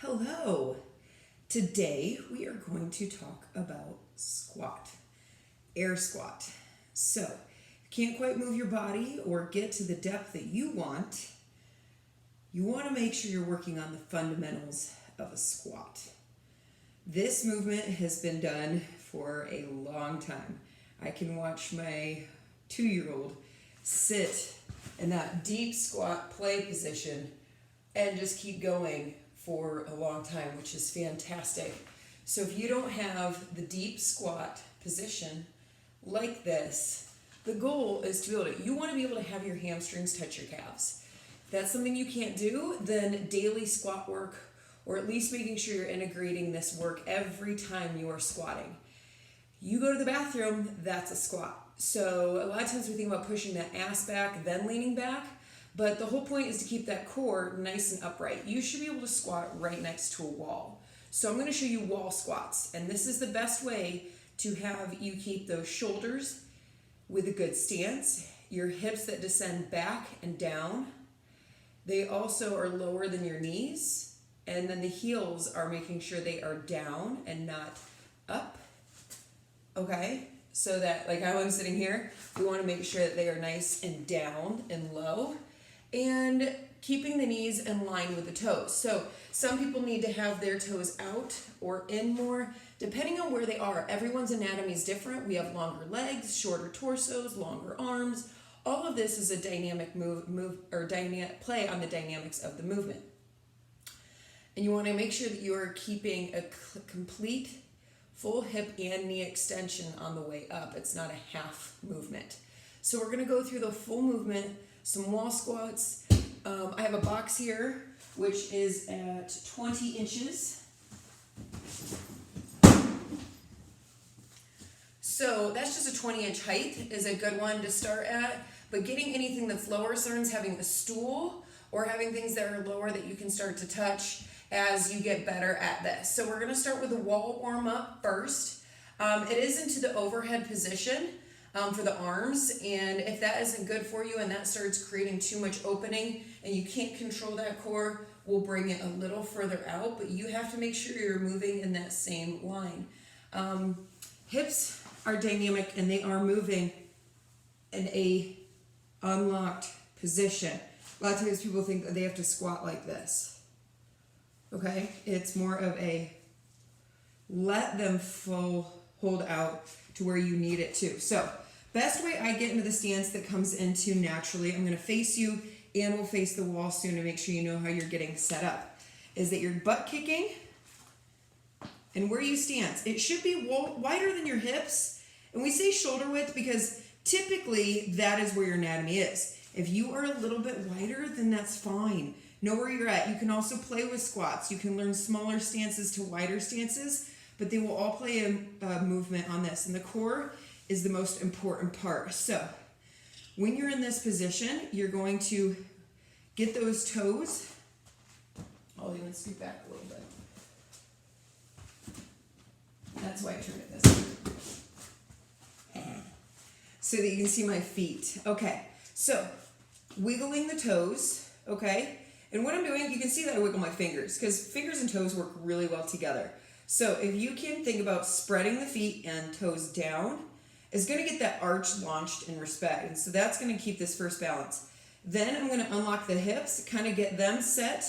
Hello. Today we are going to talk about squat, air squat. So, if you can't quite move your body or get to the depth that you want to make sure you're working on the fundamentals of a squat. This movement has been done for a long time. I can watch my 2-year-old sit in that deep squat play position and just keep going for a long time, which is fantastic. So if you don't have the deep squat position like this, the goal is to be able to, you want to be able to have your hamstrings touch your calves. If that's something you can't do, then daily squat work, or at least making sure you're integrating this work every time you are squatting. You go to the bathroom, that's a squat. So a lot of times we think about pushing that ass back, then leaning back, but the whole point is to keep that core nice and upright. You should be able to squat right next to a wall. So I'm going to show you wall squats, and this is the best way to have you keep those shoulders with a good stance, your hips that descend back and down. They also are lower than your knees, and then the heels are making sure they are down and not up. Okay, so that like how I'm sitting here, we want to make sure that they are nice and down and low, and keeping the knees in line with the toes. So some people need to have their toes out or in more, depending on where they are. Everyone's anatomy is different. We have longer legs, shorter torsos, longer arms. All of this is a dynamic move or dynamic play on the dynamics of the movement. And you want to make sure that you are keeping a complete full hip and knee extension on the way up. It's not a half movement. So we're going to go through the full movement, some wall squats. I have a box here, which is at 20 inches. So that's just a 20-inch height is a good one to start at. But getting anything that's lower, sometimes having a stool or having things that are lower that you can start to touch as you get better at this. So we're going to start with a wall warm up first. It is into the overhead position for the arms, and if that isn't good for you and that starts creating too much opening and you can't control that core, we'll bring it a little further out, but you have to make sure you're moving in that same line. Hips are dynamic and they are moving in a unlocked position. A lot of times people think that they have to squat like this. Okay, it's more of a let them hold out to where you need it to. So, best way I get into the stance that comes into naturally, I'm going to face you and we'll face the wall soon to make sure you know how you're getting set up, is that you're butt kicking and where you stance. It should be wider than your hips. And we say shoulder width because typically that is where your anatomy is. If you are a little bit wider, then that's fine. Know where you're at. You can also play with squats. You can learn smaller stances to wider stances, but they will all play a movement on this. And the core is the most important part. So when you're in this position, you're going to get those toes. I'll even scoot back a little bit. That's why I turned it this way. So that you can see my feet. Okay, so wiggling the toes, okay? And what I'm doing, you can see that I wiggle my fingers because fingers and toes work really well together. So if you can think about spreading the feet and toes down, it's going to get that arch launched in respect. And so that's going to keep this first balance. Then I'm going to unlock the hips, kind of get them set,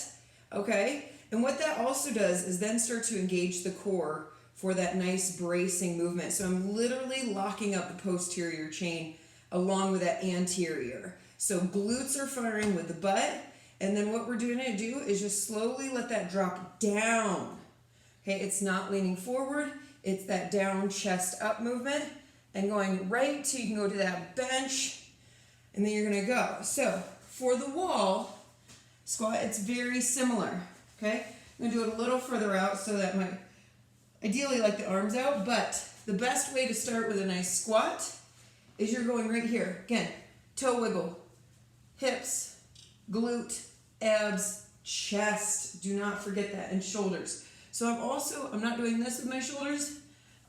okay? And what that also does is then start to engage the core for that nice bracing movement. So I'm literally locking up the posterior chain along with that anterior. So glutes are firing with the butt. And then what we're going to do is just slowly let that drop down. Okay, it's not leaning forward. It's that down, chest up movement. And going right to, you can go to that bench. And then you're going to go. So for the wall squat, it's very similar. Okay, I'm going to do it a little further out so that my, ideally like the arms out. But the best way to start with a nice squat is you're going right here. Again, toe wiggle, hips, glute, abs, chest, do not forget that, and shoulders. So I'm not doing this with my shoulders,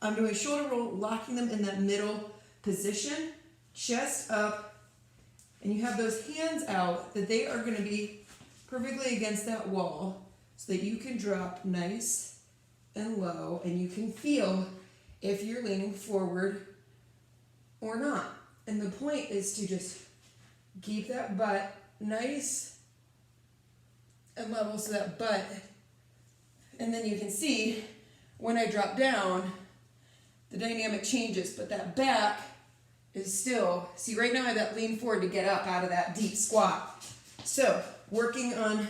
I'm doing shoulder roll, locking them in that middle position, chest up, and you have those hands out that they are going to be perfectly against that wall so that you can drop nice and low, and you can feel if you're leaning forward or not. And the point is to just keep that butt nice and level, so that butt, and then you can see when I drop down, the dynamic changes, but that back is still, see right now I have that lean forward to get up out of that deep squat. So working on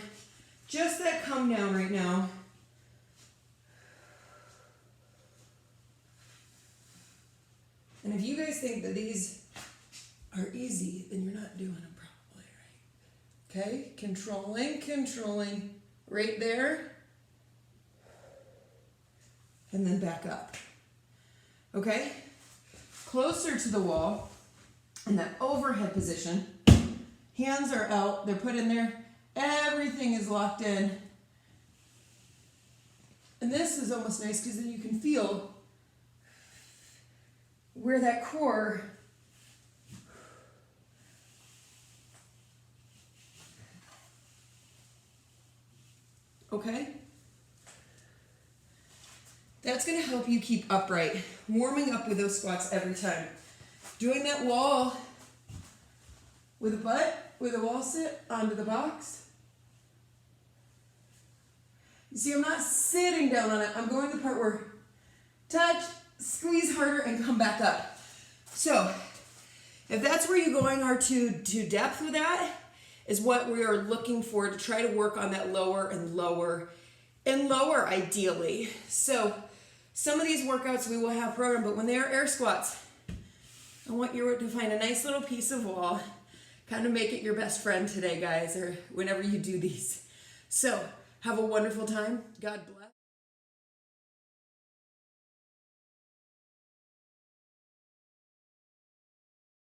just that come down right now. And if you guys think that these are easy, then you're not doing them probably right. Okay, controlling right there. And then back up. Okay? Closer to the wall in that overhead position. Hands are out, they're put in there. Everything is locked in. And this is almost nice because then you can feel where that core okay? That's going to help you keep upright, warming up with those squats every time. Doing that wall with a butt, with a wall sit onto the box. You see, I'm not sitting down on it. I'm going to the part where touch, squeeze harder, and come back up. So, if that's where you're going or to depth with that, is what we are looking for to try to work on that lower and lower and lower ideally. So, some of these workouts we will have programmed, but when they are air squats, I want you to find a nice little piece of wall, kind of make it your best friend today, guys, or whenever you do these. So, have a wonderful time. God bless.